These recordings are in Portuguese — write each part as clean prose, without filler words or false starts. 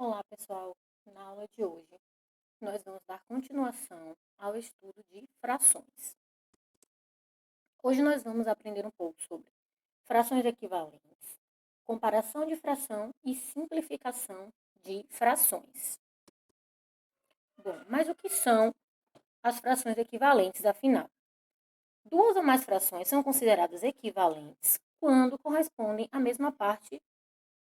Olá, pessoal! Na aula de hoje, nós vamos dar continuação ao estudo de frações. Hoje nós vamos aprender um pouco sobre frações equivalentes, comparação de fração e simplificação de frações. Bom, mas o que são as frações equivalentes, afinal? Duas ou mais frações são consideradas equivalentes quando correspondem à mesma parte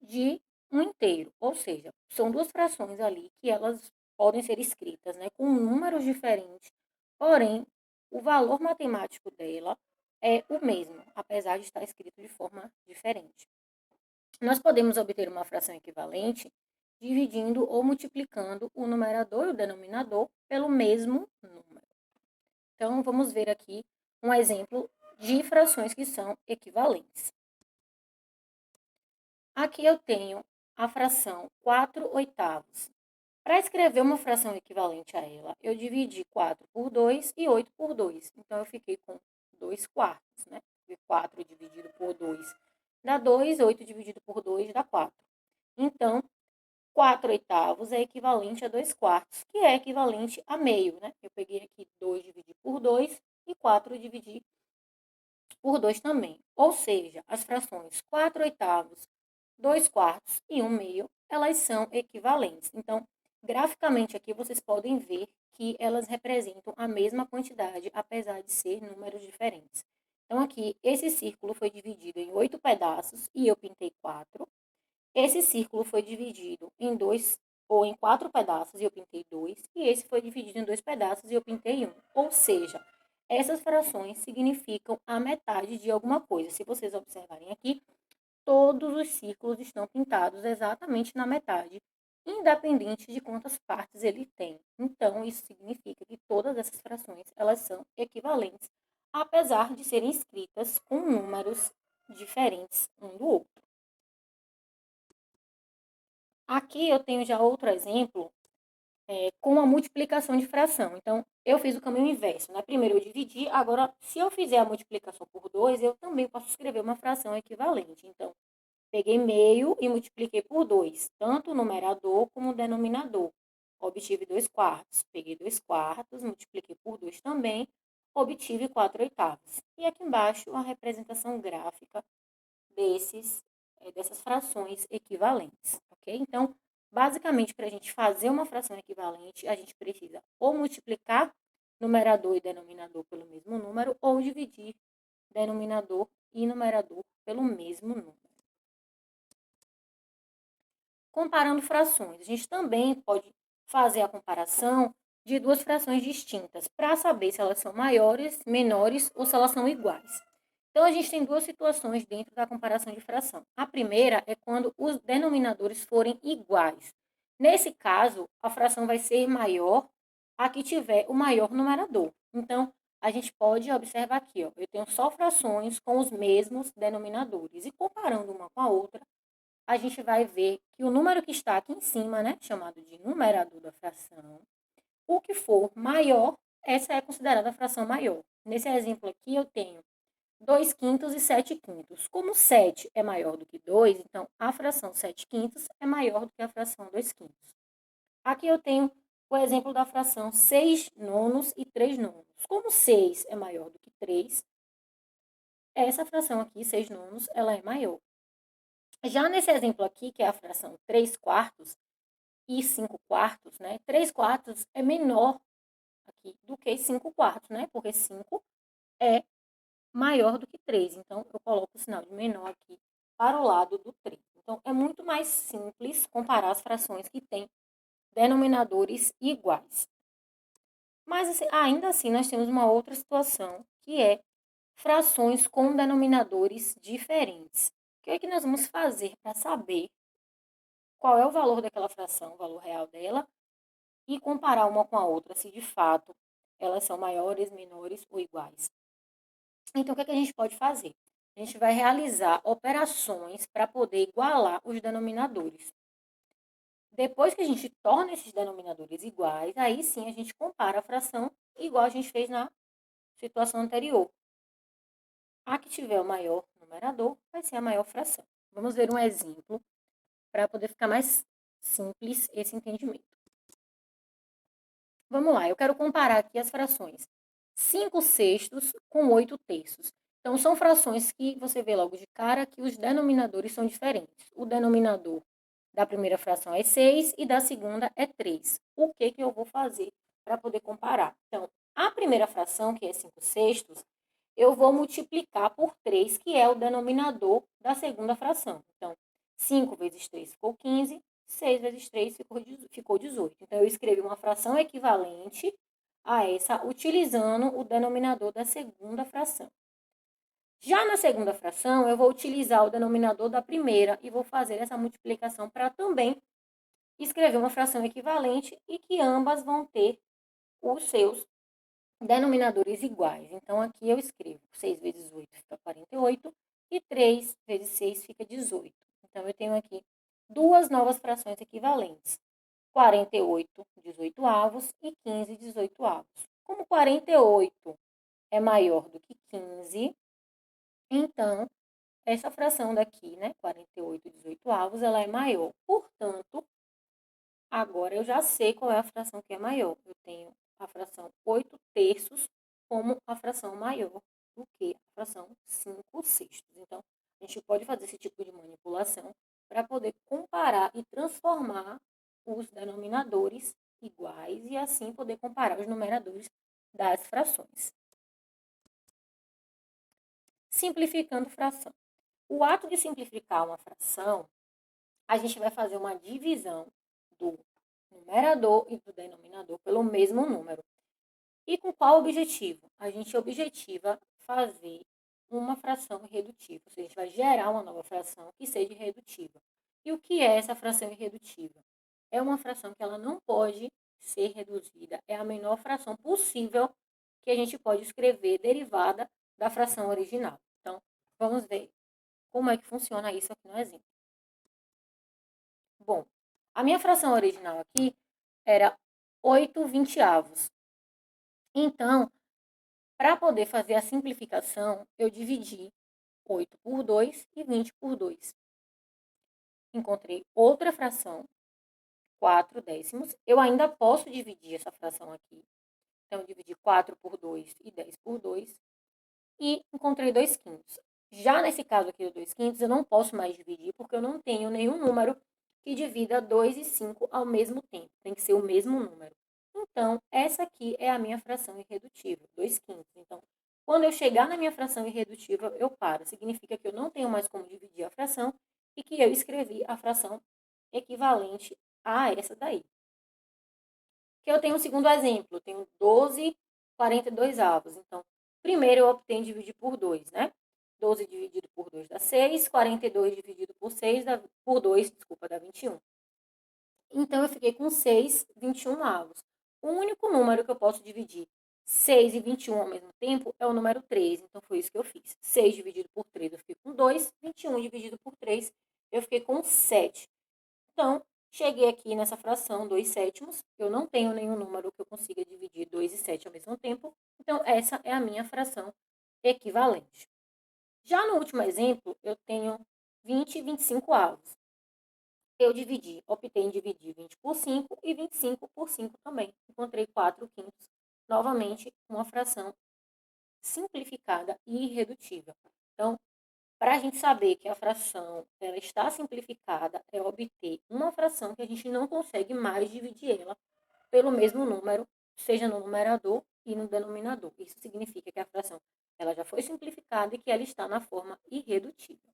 de um inteiro, ou seja, são duas frações ali que elas podem ser escritas, né, com números diferentes, porém o valor matemático dela é o mesmo, apesar de estar escrito de forma diferente. Nós podemos obter uma fração equivalente dividindo ou multiplicando o numerador e o denominador pelo mesmo número. Então, vamos ver aqui um exemplo de frações que são equivalentes. Aqui eu tenho a fração 4/8. Para escrever uma fração equivalente a ela, eu dividi 4 por 2 e 8 por 2. Então, eu fiquei com 2 quartos, né? 4 dividido por 2 dá 2, 8 dividido por 2 dá 4. Então, 4/8 é equivalente a 2 quartos, que é equivalente a meio, né? Eu peguei aqui 2 dividir por 2 e 4 dividir por 2 também. Ou seja, as frações 4/8, 2 quartos e 1 meio, elas são equivalentes. Então, graficamente aqui vocês podem ver que elas representam a mesma quantidade, apesar de ser números diferentes. Então, aqui, esse círculo foi dividido em 8 pedaços e eu pintei 4. Esse círculo foi dividido em 2 ou em 4 pedaços e eu pintei 2. E esse foi dividido em 2 pedaços e eu pintei 1. Ou seja, essas frações significam a metade de alguma coisa. Se vocês observarem aqui, todos os círculos estão pintados exatamente na metade, independente de quantas partes ele tem. Então, isso significa que todas essas frações, elas são equivalentes, apesar de serem escritas com números diferentes um do outro. Aqui eu tenho já outro exemplo com a multiplicação de fração. Então, eu fiz o caminho inverso, né? Primeiro eu dividi, agora, se eu fizer a multiplicação por 2, eu também posso escrever uma fração equivalente. Então, peguei meio e multipliquei por 2, tanto o numerador como o denominador. Obtive 2 quartos. Peguei 2 quartos, multipliquei por 2 também, obtive 4/8. E aqui embaixo a representação gráfica dessas frações equivalentes, ok? Então, basicamente, para a gente fazer uma fração equivalente, a gente precisa ou multiplicar numerador e denominador pelo mesmo número, ou dividir denominador e numerador pelo mesmo número. Comparando frações, a gente também pode fazer a comparação de duas frações distintas, para saber se elas são maiores, menores ou se elas são iguais. Então, a gente tem duas situações dentro da comparação de fração. A primeira é quando os denominadores forem iguais. Nesse caso, a fração vai ser maior a que tiver o maior numerador. Então, a gente pode observar aqui, ó, eu tenho só frações com os mesmos denominadores. E comparando uma com a outra, a gente vai ver que o número que está aqui em cima, né, chamado de numerador da fração, o que for maior, essa é considerada a fração maior. Nesse exemplo aqui, eu tenho 2 quintos e 7 quintos. Como 7 é maior do que 2, então a fração 7 quintos é maior do que a fração 2 quintos. Aqui eu tenho o exemplo da fração 6 nonos e 3 nonos. Como 6 é maior do que 3, essa fração aqui, 6 nonos, ela é maior. Já nesse exemplo aqui, que é a fração 3 quartos e 5 quartos, né? 3 quartos é menor aqui do que 5 quartos, né? Porque 5 é maior do que 3. Então, eu coloco o sinal de menor aqui para o lado do 3. Então, é muito mais simples comparar as frações que têm denominadores iguais. Mas, assim, ainda assim, nós temos uma outra situação, que é frações com denominadores diferentes. O que é que nós vamos fazer para saber qual é o valor daquela fração, o valor real dela, e comparar uma com a outra, se de fato elas são maiores, menores ou iguais? Então, o que é que a gente pode fazer? A gente vai realizar operações para poder igualar os denominadores. Depois que a gente torna esses denominadores iguais, aí sim a gente compara a fração igual a gente fez na situação anterior. A que tiver o maior numerador vai ser a maior fração. Vamos ver um exemplo para poder ficar mais simples esse entendimento. Vamos lá, eu quero comparar aqui as frações 5/6 com 8/3. Então, são frações que você vê logo de cara que os denominadores são diferentes. O denominador da primeira fração é 6 e da segunda é 3. O que eu vou fazer para poder comparar? Então, a primeira fração, que é 5/6, eu vou multiplicar por 3, que é o denominador da segunda fração. Então, 5 vezes 3 ficou 15, 6 vezes 3 ficou 18. Então, eu escrevi uma fração equivalente a essa, utilizando o denominador da segunda fração. Já na segunda fração, eu vou utilizar o denominador da primeira e vou fazer essa multiplicação para também escrever uma fração equivalente e que ambas vão ter os seus denominadores iguais. Então, aqui eu escrevo 6 vezes 8 fica 48 e 3 vezes 6 fica 18. Então, eu tenho aqui duas novas frações equivalentes. 48 18avos e 15 18avos. Como 48 é maior do que 15, então, essa fração daqui, né, 48 18avos, ela é maior. Portanto, agora eu já sei qual é a fração que é maior. Eu tenho a fração 8/3 como a fração maior do que a fração 5/6. Então, a gente pode fazer esse tipo de manipulação para poder comparar e transformar os denominadores iguais e assim poder comparar os numeradores das frações. Simplificando fração. O ato de simplificar uma fração, a gente vai fazer uma divisão do numerador e do denominador pelo mesmo número. E com qual objetivo? A gente objetiva fazer uma fração irredutível, ou seja, a gente vai gerar uma nova fração que seja irredutível. E o que é essa fração irredutível? É uma fração que ela não pode ser reduzida, é a menor fração possível que a gente pode escrever derivada da fração original. Então, vamos ver como é que funciona isso aqui no exemplo. Bom, a minha fração original aqui era 8/20. Então, para poder fazer a simplificação, eu dividi 8 por 2 e 20 por 2. Encontrei outra fração, 4/10. Eu ainda posso dividir essa fração aqui. Então, eu dividi 4 por 2 e 10 por 2. E encontrei 2/5. Já nesse caso aqui do 2/5, eu não posso mais dividir, porque eu não tenho nenhum número que divida 2 e 5 ao mesmo tempo. Tem que ser o mesmo número. Então, essa aqui é a minha fração irredutível, 2/5. Então, quando eu chegar na minha fração irredutível, eu paro. Significa que eu não tenho mais como dividir a fração e que eu escrevi a fração equivalente a essa daí. Que eu tenho um segundo exemplo, eu tenho 12/42. Então, primeiro eu optei em dividir por 2, né? 12 dividido por 2 dá 6, 42 dividido por 6 por 2, desculpa, dá 21. Então, eu fiquei com 6/21. O único número que eu posso dividir 6 e 21 ao mesmo tempo é o número 3. Então, foi isso que eu fiz. 6 dividido por 3, eu fiquei com 2. 21 dividido por 3, eu fiquei com 7. Então, cheguei aqui nessa fração 2/7. Eu não tenho nenhum número que eu consiga dividir 2 e 7 ao mesmo tempo. Então, essa é a minha fração equivalente. Já no último exemplo, eu tenho 20 e 25avos. Eu optei em dividir 20 por 5 e 25 por 5 também. Encontrei 4/5. Novamente, uma fração simplificada e irredutível. Então, para a gente saber que a fração ela está simplificada, é obter uma fração que a gente não consegue mais dividir ela pelo mesmo número, seja no numerador e no denominador. Isso significa que a fração ela já foi simplificada e que ela está na forma irredutível.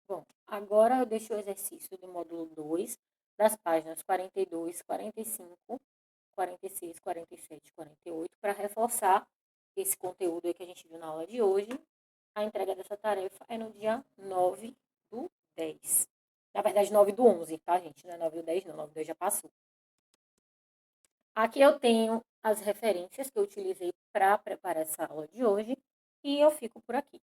Bom, agora eu deixo o exercício do módulo 2, das páginas 42, 45, 46, 47 e 48, para reforçar esse conteúdo aí que a gente viu na aula de hoje. A entrega dessa tarefa é no dia 9/10. Na verdade, 9/11, tá, gente? Não é 9/10, não. 9/10 já passou. Aqui eu tenho as referências que eu utilizei para preparar essa aula de hoje e eu fico por aqui.